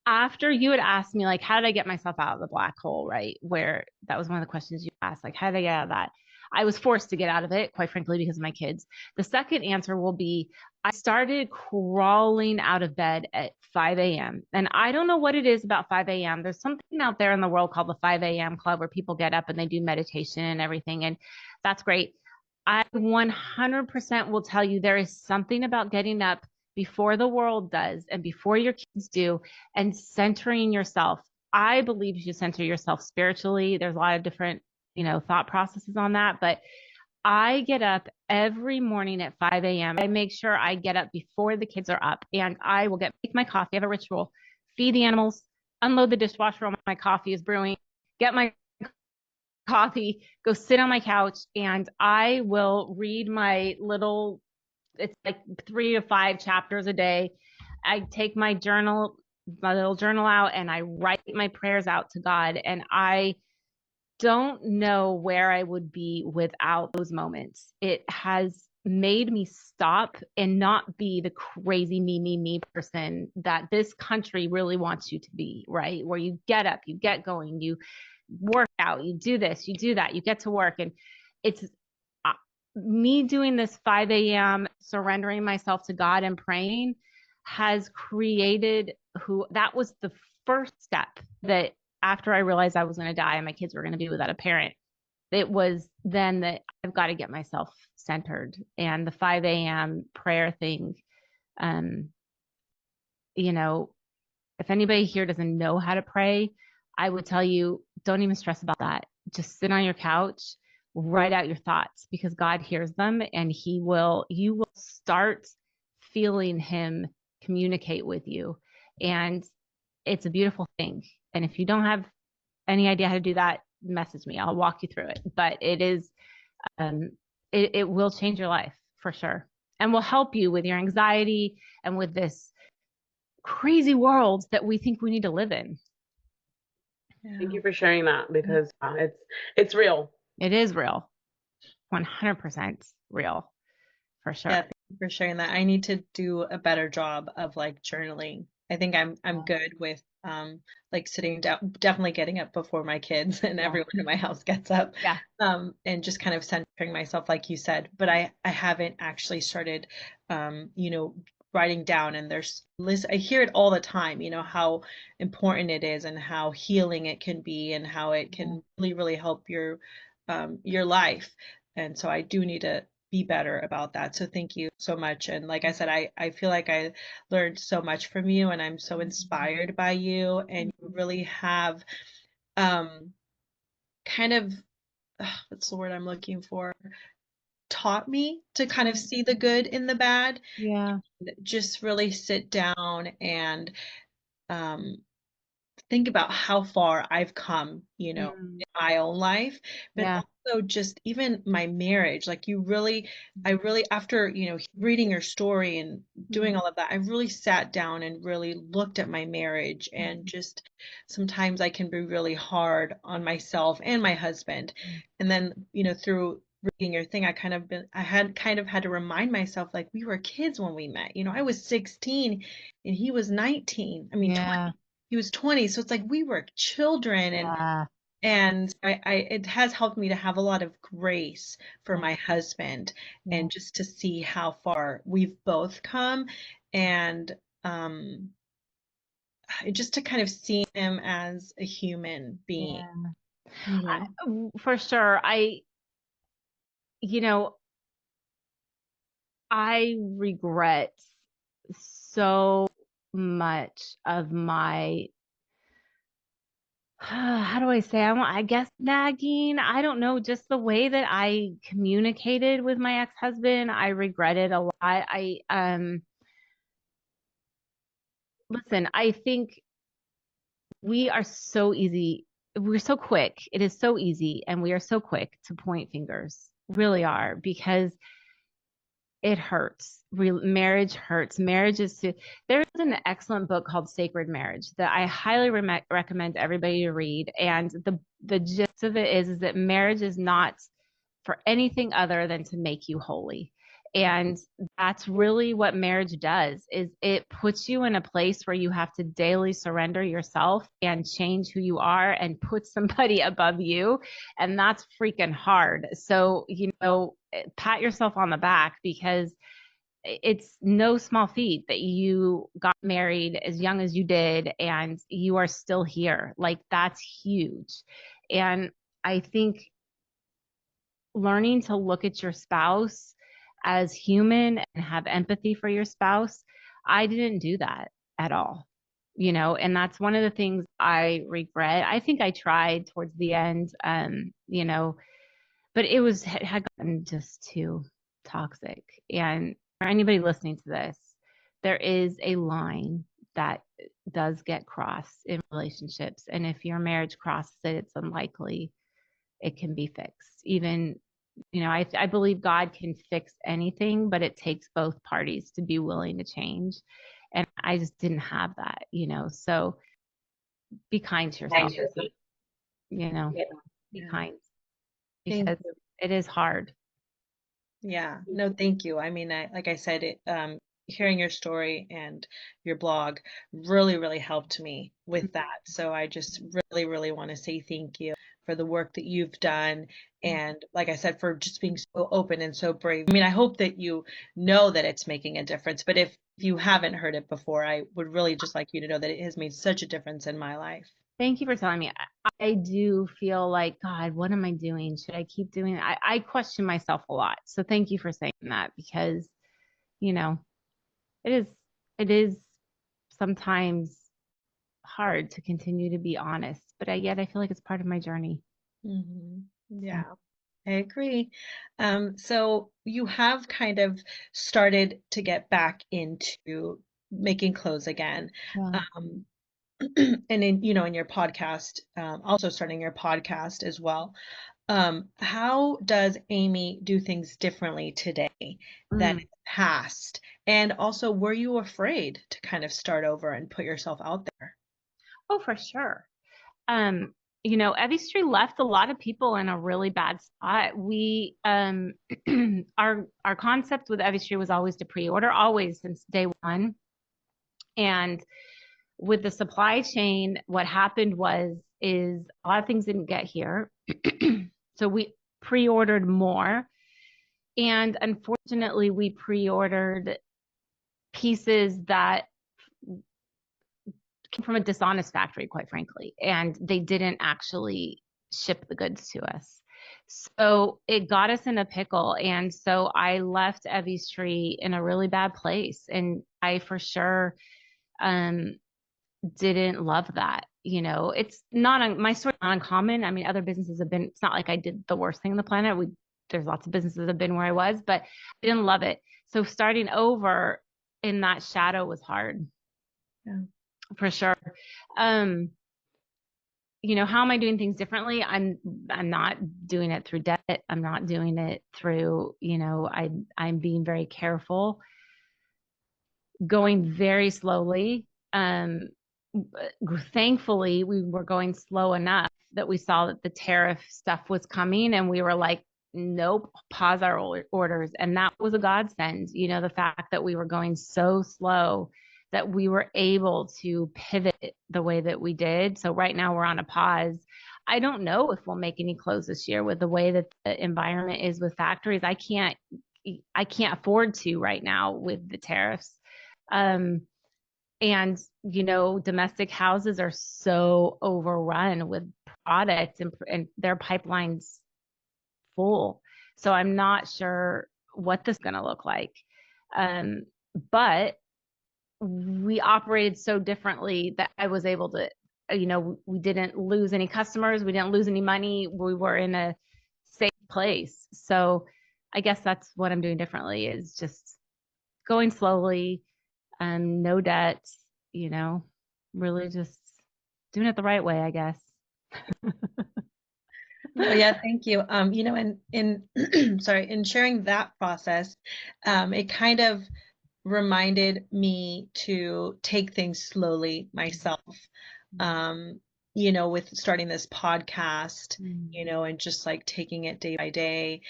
after you had asked me, like, how did I get myself out of the black hole, right? Where that was one of the questions you asked, like, how did I get out of that? I was forced to get out of it, quite frankly, because of my kids. The second answer will be, I started crawling out of bed at 5 a.m. And I don't know what it is about 5 a.m. There's something out there in the world called the 5 a.m. club, where people get up and they do meditation and everything. And that's great. I 100% will tell you, there is something about getting up before the world does and before your kids do, and centering yourself. I believe you should center yourself spiritually. There's a lot of different, thought processes on that, but I get up every morning at 5 a.m. I make sure I get up before the kids are up, and I will make my coffee. I have a ritual: feed the animals, unload the dishwasher while my coffee is brewing, get my coffee, go sit on my couch, and I will read my little, it's like 3 to 5 chapters a day. I take my little journal out, and I write my prayers out to God. And I don't know where I would be without those moments. It has made me stop and not be the crazy me person that this country really wants you to be, right? Where you get up, you get going, you work out, you do this, you do that, you get to work. And it's me doing this 5 a.m., surrendering myself to God and praying, has created that was the first step, that after I realized I was going to die and my kids were going to be without a parent, it was then that I've got to get myself centered. And the 5 a.m. prayer thing, um, if anybody here doesn't know how to pray, I would tell you, don't even stress about that. Just sit on your couch, write out your thoughts, because God hears them, and you will start feeling him communicate with you. And it's a beautiful thing. And if you don't have any idea how to do that, message me. I'll walk you through it. But um, it will change your life for sure, and will help you with your anxiety and with this crazy world that we think we need to live in. Thank you for sharing that, because it's real. It is real. 100% real, for sure. Yeah, thank you for sharing that. I need to do a better job of like journaling. I think I'm good with like sitting down, definitely getting up before my kids and everyone in my house gets up. Yeah. And just kind of centering myself, like you said. But I haven't actually started writing down, and I hear it all the time, how important it is and how healing it can be and how it can really, really help your life. And so I do need to be better about that. So thank you so much. And like I said, I feel like I learned so much from you, and I'm so inspired by you. And you really have kind of what's the word I'm looking for? Taught me to kind of see the good in the bad. Yeah. Just really sit down and um think about how far I've come, in my own life, but also just even my marriage. Like I really, after, reading your story and doing all of that, I really sat down and really looked at my marriage, and just sometimes I can be really hard on myself and my husband. And then, through reading your thing, I had kind of had to remind myself, like, we were kids when we met. I was 16 and he was 19. I mean, 20. He was 20, so it's like we were children. And it has helped me to have a lot of grace for my husband, and just to see how far we've both come, and just to kind of see him as a human being. For sure. You know, I regret so much of my, how do I say, I guess nagging. I don't know, just the way that I communicated with my ex-husband. I regret it a lot. Listen, I think we are so easy. We're so quick. It is so easy. And we are so quick to point fingers, really are, because it hurts. Marriage hurts. There's an excellent book called Sacred Marriage that I highly recommend everybody to read. And the gist of it is that marriage is not for anything other than to make you holy. And that's really what marriage does, is it puts you in a place where you have to daily surrender yourself and change who you are and put somebody above you. And that's freaking hard. So, pat yourself on the back, because it's no small feat that you got married as young as you did and you are still here. Like, that's huge. And I think learning to look at your spouse as human and have empathy for your spouse, I didn't do that at all. And that's one of the things I regret. I think I tried towards the end, but it had gotten just too toxic. And for anybody listening to this, there is a line that does get crossed in relationships. And if your marriage crosses it, it's unlikely it can be fixed. Even, I believe God can fix anything, but it takes both parties to be willing to change. And I just didn't have that, so be kind to yourself, be kind, because it is hard. Yeah, no, thank you. I mean, like I said, hearing your story and your blog really, really helped me with that. So I just really, really want to say thank you for the work that you've done. And like I said, for just being so open and so brave. I mean, I hope that you know that it's making a difference. But if you haven't heard it before, I would really just like you to know that it has made such a difference in my life. Thank you for telling me. I do feel like, God, what am I doing? Should I keep doing it? I question myself a lot. So thank you for saying that, because, it is sometimes hard to continue to be honest, but yet I feel like it's part of my journey. Yeah. I agree. So you have kind of started to get back into making clothes again. Yeah. Um, and in, in your podcast, also starting your podcast as well. How does Amy do things differently today than in Mm. the past? And also, were you afraid to kind of start over and put yourself out there? Oh, for sure. Um, Evie Street left a lot of people in a really bad spot. We our concept with Evie Street was always to pre-order, always since day one. And with the supply chain, what happened was is a lot of things didn't get here. So we pre-ordered more. And unfortunately, we pre-ordered pieces that came from a dishonest factory, quite frankly, and they didn't actually ship the goods to us. So it got us in a pickle. And so I left Evie Street in a really bad place. And I for sure um, didn't love that. It's not my story not uncommon. I mean, other businesses have been, it's not like I did the worst thing on the planet. There's lots of businesses that have been where I was, but I didn't love it. So starting over in that shadow was hard Yeah. for sure. Um, how am I doing things differently? I'm not doing it through debt. I'm not doing it through, I'm being very careful, going very slowly. Thankfully, we were going slow enough that we saw that the tariff stuff was coming, and we were like, nope, pause our orders. And that was a godsend, the fact that we were going so slow that we were able to pivot the way that we did. So right now we're on a pause. I don't know if we'll make any clothes this year with the way that the environment is with factories. I can't afford to right now with the tariffs. Um, and, domestic houses are so overrun with products, and their pipelines full. So I'm not sure what this is going to look like. Um, but we operated so differently that I was able to, we didn't lose any customers. We didn't lose any money. We were in a safe place. So I guess that's what I'm doing differently, is just going slowly, no debt, you know, really just doing it the right way, I guess. No, yeah, thank you. And in sorry, in sharing that process, it kind of reminded me to take things slowly myself. Um, with starting this podcast, Mm. and just like taking it day by day,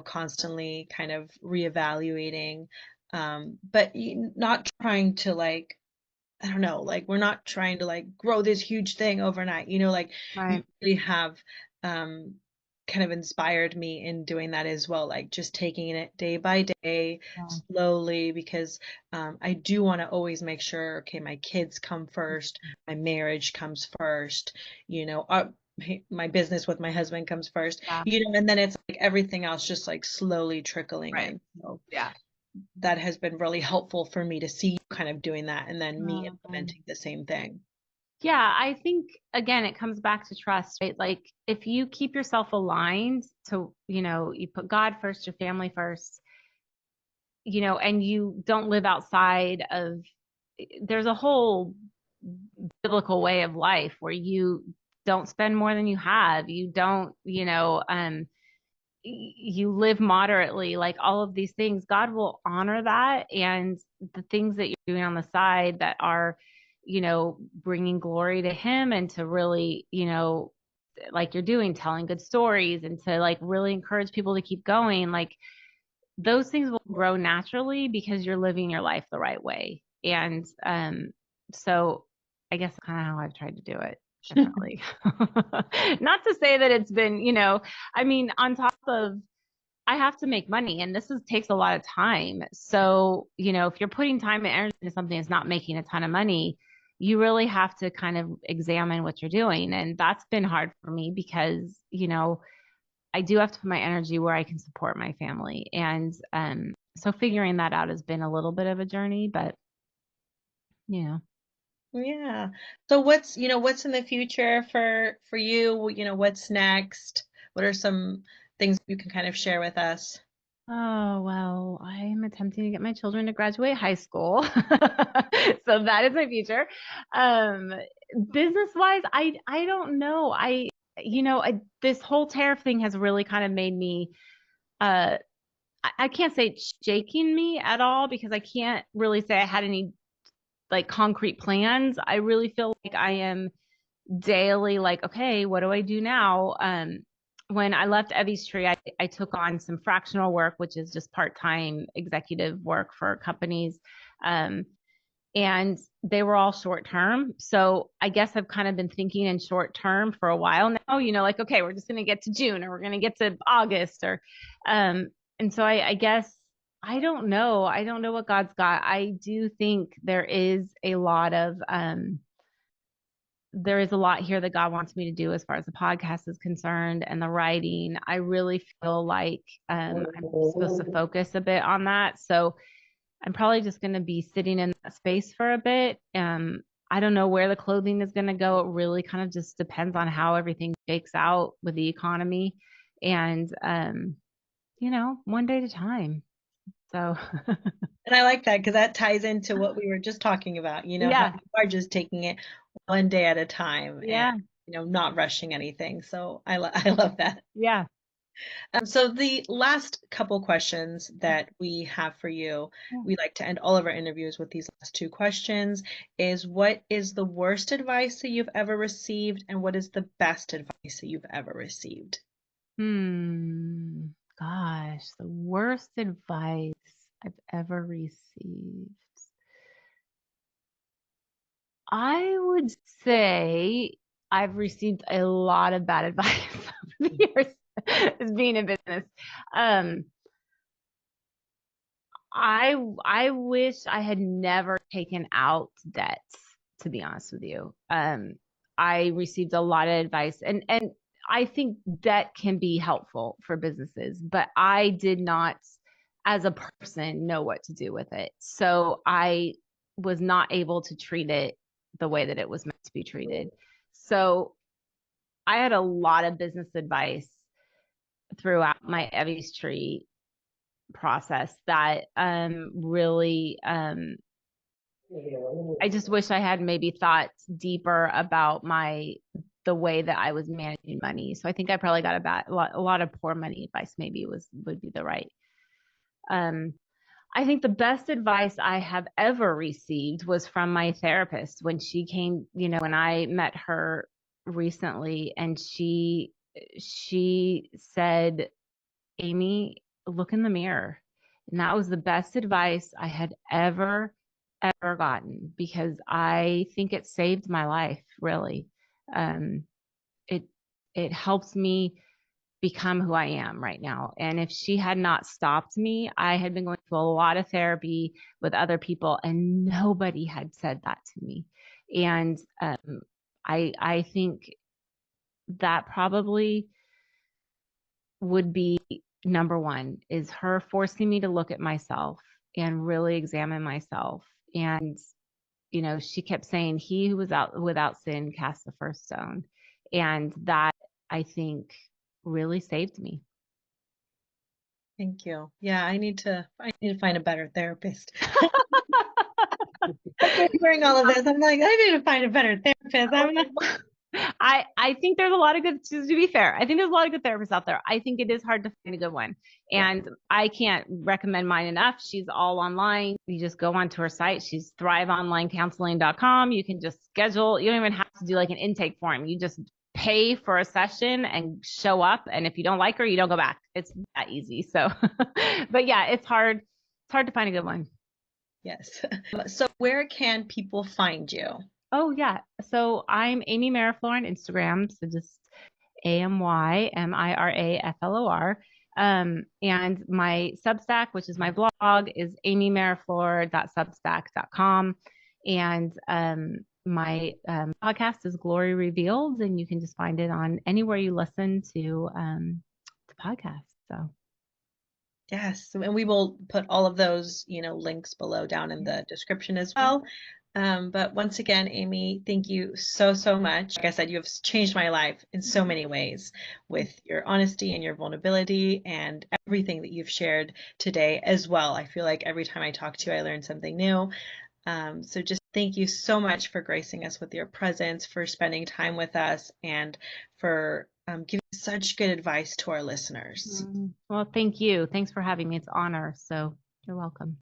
constantly kind of reevaluating. But not trying to like, I don't know, like we're not trying to like grow this huge thing overnight, like you Right. really have um kind of inspired me in doing that as well, like just taking it day by day, Yeah. slowly, because I do want to always make sure, okay, my kids come first, my marriage comes first, my business with my husband comes first, Yeah. and then it's like everything else just like slowly trickling Right. in. So Yeah. that has been really helpful for me to see you kind of doing that and then me Oh, good. implementing the same thing. Yeah, I think again, it comes back to trust, right? Like if you keep yourself aligned to, you put God first, your family first, and you don't live outside of, there's a whole biblical way of life where you don't spend more than you have. You don't, you live moderately, like all of these things. God will honor that. And the things that you're doing on the side that are, bringing glory to Him, and to really, like you're doing, telling good stories, and to like really encourage people to keep going, like those things will grow naturally because you're living your life the right way. And so I guess kind of how I've tried to do it differently. Not to say that it's been, I mean, on top of, I have to make money, and takes a lot of time. So, if you're putting time and energy into something that's not making a ton of money, you really have to kind of examine what you're doing. And that's been hard for me because, I do have to put my energy where I can support my family. And so figuring that out has been a little bit of a journey, but yeah. Yeah. So what's in the future for you? What's next? What are some things you can kind of share with us? Oh, well, I'm attempting to get my children to graduate high school. So that is my future. Um, Business wise, I don't know. This whole tariff thing has really kind of made me uh I can't say it's shaking me at all because I can't really say I had any like concrete plans. I really feel like I am daily like, okay, what do I do now? When I left Evie's Tree, I took on some fractional work, which is just part-time executive work for companies. Um, and they were all short term. So I guess I've kind of been thinking in short term for a while now, like, okay, we're just going to get to June or we're going to get to August um, and so I guess I don't know. I don't know what God's got. I do think there is a lot here that God wants me to do as far as the podcast is concerned and the writing. I really feel like I'm supposed to focus a bit on that. So I'm probably just going to be sitting in that space for a bit. I don't know where the clothing is going to go. It really kind of just depends on how everything shakes out with the economy and, one day at a time. So, And I like that because that ties into what we were just talking about, how yeah, you are just taking it one day at a time and, yeah, not rushing anything. So I love that. yeah. So the last couple questions that we have for you, Yeah. we like to end all of our interviews with these last two questions, is what is the worst advice that you've ever received, and what is the best advice that you've ever received? Gosh, the worst advice I've ever received. I would say I've received a lot of bad advice over the years as being in business. Um, I wish I had never taken out debt, to be honest with you. I received a lot of advice and I think debt can be helpful for businesses, but I did not as a person know what to do with it. So I was not able to treat it the way that it was meant to be treated. So I had a lot of business advice throughout my Evie's Tree process that really I just wish I had maybe thought deeper about the way that I was managing money. So I think I probably got a lot of poor money advice maybe would be the right. Um I think the best advice I have ever received was from my therapist when she came, when I met her recently and she said, Amy, look in the mirror. And that was the best advice I had ever gotten because I think it saved my life, really. Um, it it helps me become who I am right now. And if she had not stopped me, I had been going through a lot of therapy with other people, and nobody had said that to me. And I think that probably would be number one is her forcing me to look at myself and really examine myself. And, she kept saying, he who was out without sin cast the first stone. And that I think really saved me. Thank you. Yeah, I need to find a better therapist. After hearing all of this, I'm like, I need to find a better therapist. I'm not. I think there's a lot of good, to be fair, I think there's a lot of good therapists out there. I think it is hard to find a good one. And I can't recommend mine enough. She's all online. You just go onto her site. She's thriveonlinecounseling.com. You can just schedule. You don't even have to do like an intake form. You just pay for a session and show up. And if you don't like her, you don't go back. It's that easy. So, but yeah, it's hard. It's hard to find a good one. Yes. So where can people find you? Oh, yeah. So I'm Amy Miraflor on Instagram. So just AMYMIRAFLOR. And my Substack, which is my blog, is amymiraflor.substack.com. And my podcast is Glory Revealed, and you can just find it on anywhere you listen to the podcast. So Yes, and we will put all of those, links below down in the description as well. But once again, Amy, thank you so, so much. Like I said, you have changed my life in so many ways with your honesty and your vulnerability and everything that you've shared today as well. I feel like every time I talk to you, I learn something new. So just thank you so much for gracing us with your presence, for spending time with us, and for giving such good advice to our listeners. Well, thank you. Thanks for having me. It's an honor. So you're welcome.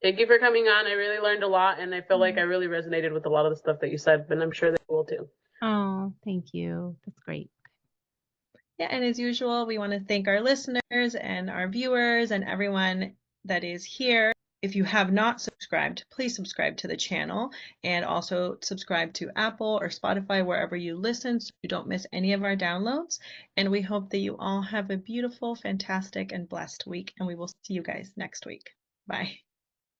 Thank you for coming on. I really learned a lot, and I feel like I really resonated with a lot of the stuff that you said, and I'm sure they will too. Oh, thank you. That's great. Yeah, and as usual, we want to thank our listeners and our viewers and everyone that is here. If you have not subscribed, please subscribe to the channel and also subscribe to Apple or Spotify, wherever you listen, so you don't miss any of our downloads. And we hope that you all have a beautiful, fantastic, and blessed week. And we will see you guys next week. Bye.